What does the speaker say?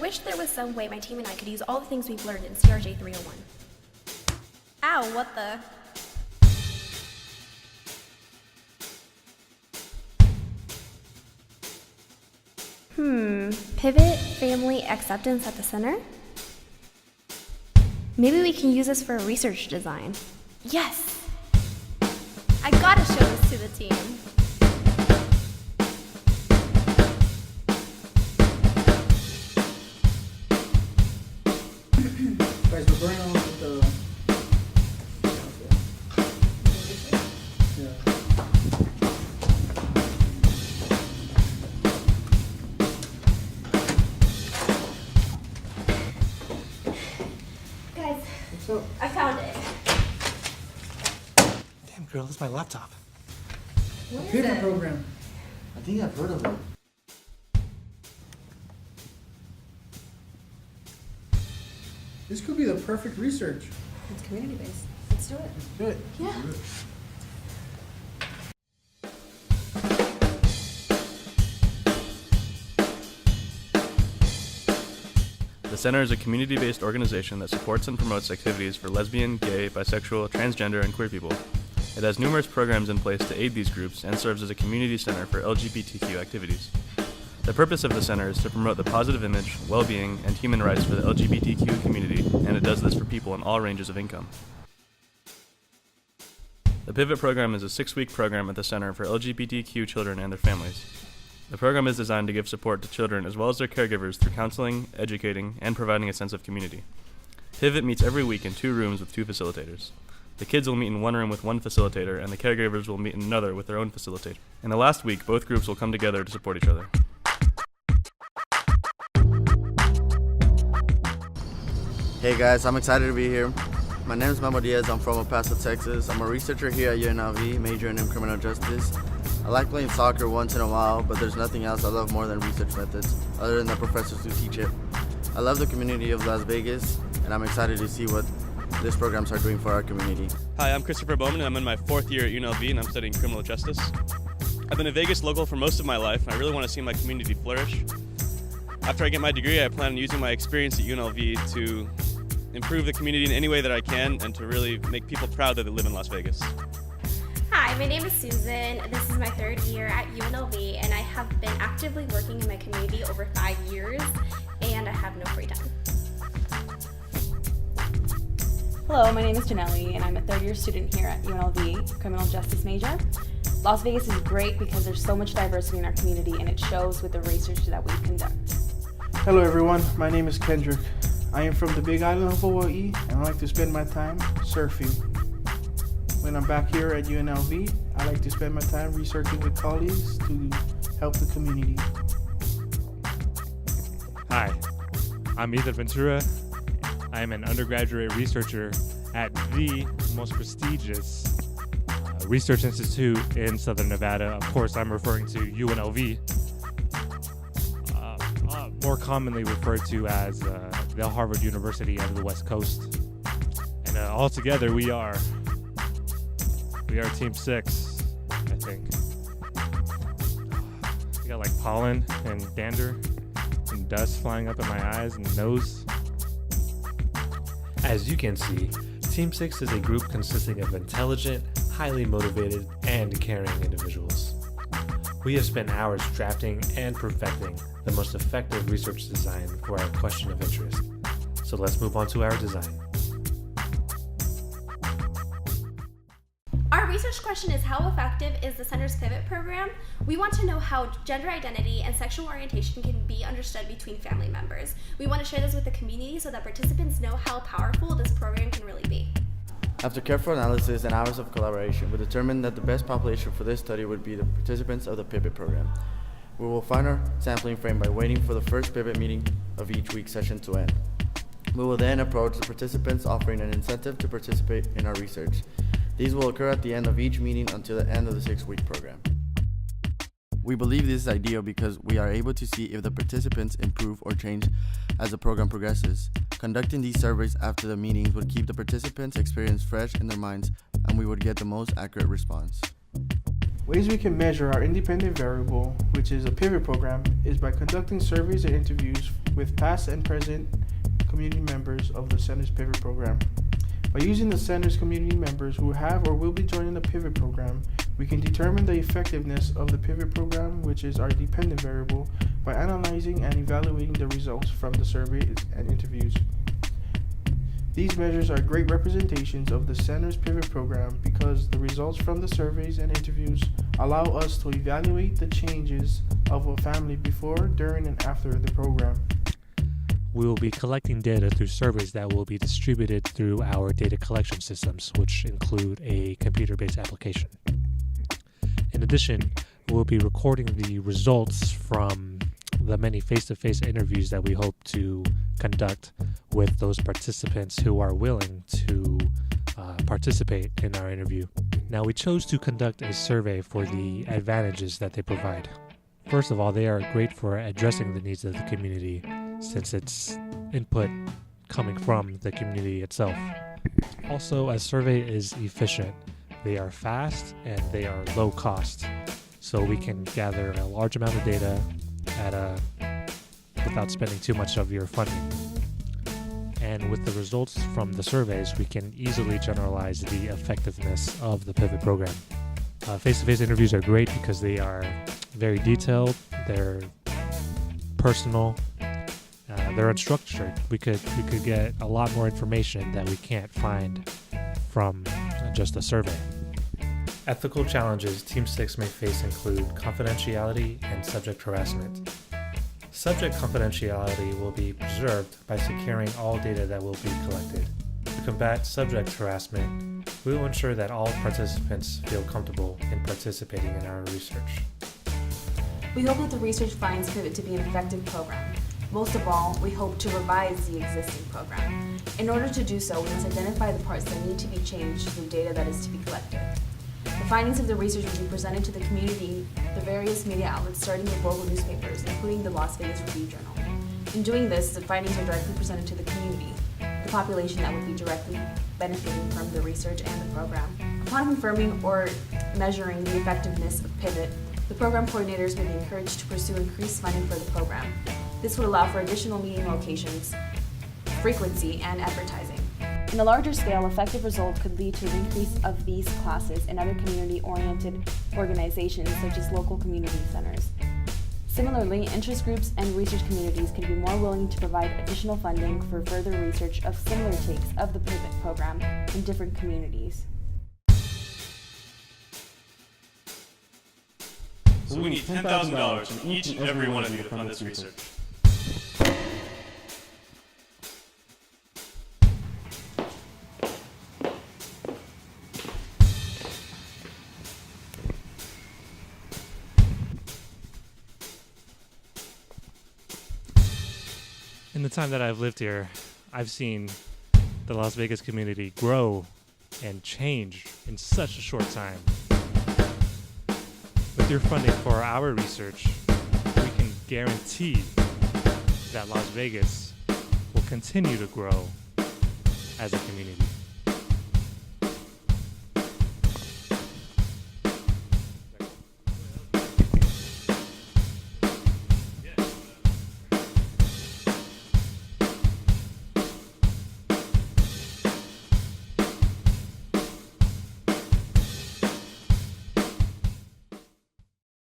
wish there was some way my team and I could use all the things we've learned in CRJ 301. Ow, what the? Pivot family acceptance at the center? Maybe we can use this for research design. Yes! I gotta show this to the team. Guys, we're going on with the... Guys, What's up? I found it. Damn, girl, that's my laptop. What is Paper it? program. I think I've heard of it. This could be the perfect research. It's community-based. Let's do it. Do it. Yeah. The Center is a community-based organization that supports and promotes activities for lesbian, gay, bisexual, transgender, and queer people. It has numerous programs in place to aid these groups and serves as a community center for LGBTQ activities. The purpose of the center is to promote the positive image, well-being, and human rights for the LGBTQ community, and it does this for people in all ranges of income. The Pivot program is a 6-week program at the Center for LGBTQ children and their families. The program is designed to give support to children as well as their caregivers through counseling, educating, and providing a sense of community. Pivot meets every week in 2 rooms with 2 facilitators. The kids will meet in one room with one facilitator, and the caregivers will meet in another with their own facilitator. In the last week, both groups will come together to support each other. Hey guys, I'm excited to be here. My name is Memo Diaz. I'm from El Paso, Texas. I'm a researcher here at UNLV, majoring in criminal justice. I like playing soccer once in a while, but there's nothing else I love more than research methods, other than the professors who teach it. I love the community of Las Vegas, and I'm excited to see what these programs are doing for our community. Hi, I'm Christopher Bauman, and I'm in my 4th year at UNLV, and I'm studying criminal justice. I've been a Vegas local for most of my life, and I really want to see my community flourish. After I get my degree, I plan on using my experience at UNLV to improve the community in any way that I can and to really make people proud that they live in Las Vegas. Hi, my name is Susan. This is my 3rd year at UNLV, and I have been actively working in my community over 5 years, and I have no free time. Hello, my name is Janelle, and I'm a 3rd-year student here at UNLV, criminal justice major. Las Vegas is great because there's so much diversity in our community, and it shows with the research that we conduct. Hello everyone, my name is Kendrick. I am from the Big Island of Hawaii, and I like to spend my time surfing. When I'm back here at UNLV, I like to spend my time researching with colleagues to help the community. Hi, I'm Ethan Ventura. I am an undergraduate researcher at the most prestigious research institute in Southern Nevada. Of course, I'm referring to UNLV, more commonly referred to as the Harvard University of the West Coast. And all together, we are Team 6, I think. We got like pollen and dander and dust flying up in my eyes and nose. As you can see, Team 6 is a group consisting of intelligent, highly motivated, and caring individuals. We have spent hours drafting and perfecting the most effective research design for our question of interest. So let's move on to our design. Our research question is, how effective is the Center's Pivot program? We want to know how gender identity and sexual orientation can be understood between family members. We want to share this with the community so that participants know how powerful this program can really be. After careful analysis and hours of collaboration, we determined that the best population for this study would be the participants of the Pivot program. We will find our sampling frame by waiting for the first Pivot meeting of each week session to end. We will then approach the participants offering an incentive to participate in our research. These will occur at the end of each meeting until the end of the 6-week program. We believe this is ideal because we are able to see if the participants improve or change as the program progresses. Conducting these surveys after the meetings would keep the participants' experience fresh in their minds, and we would get the most accurate response. Ways we can measure our independent variable, which is a pivot program, is by conducting surveys and interviews with past and present community members of the Center's Pivot program. By using the Center's community members who have or will be joining the Pivot program, we can determine the effectiveness of the Pivot program, which is our dependent variable, by analyzing and evaluating the results from the surveys and interviews. These measures are great representations of the Center's Pivot program because the results from the surveys and interviews allow us to evaluate the changes of a family before, during, and after the program. We will be collecting data through surveys that will be distributed through our data collection systems, which include a computer-based application. In addition, we'll be recording the results from the many face-to-face interviews that we hope to conduct with those participants who are willing to participate in our interview. Now, we chose to conduct a survey for the advantages that they provide. First of all, they are great for addressing the needs of the community since it's input coming from the community itself. Also, a survey is efficient. They are fast and they are low cost, so we can gather a large amount of data without spending too much of your funding. And with the results from the surveys, we can easily generalize the effectiveness of the Pivot program. Face-to-face interviews are great because they are very detailed, they're personal, they're unstructured. We could get a lot more information that we can't find from just a survey. Ethical challenges Team 6 may face include confidentiality and subject harassment. Subject confidentiality will be preserved by securing all data that will be collected. To combat subject harassment, we will ensure that all participants feel comfortable in participating in our research. We hope that the research finds Pivot to be an effective program. Most of all, we hope to revise the existing program. In order to do so, we must identify the parts that need to be changed through data that is to be collected. The findings of the research will be presented to the community, the various media outlets starting with local newspapers, including the Las Vegas Review-Journal. In doing this, the findings are directly presented to the community, the population that would be directly benefiting from the research and the program. Upon confirming or measuring the effectiveness of Pivot, the program coordinators may be encouraged to pursue increased funding for the program. This would allow for additional meeting locations, frequency, and advertising. In a larger scale, effective results could lead to an increase of these classes in other community-oriented organizations such as local community centers. Similarly, interest groups and research communities can be more willing to provide additional funding for further research of similar takes of the Pivot program in different communities. So we need $10,000 from each and every one of you to fund this research. In the time that I've lived here, I've seen the Las Vegas community grow and change in such a short time. With your funding for our research, we can guarantee that Las Vegas will continue to grow as a community.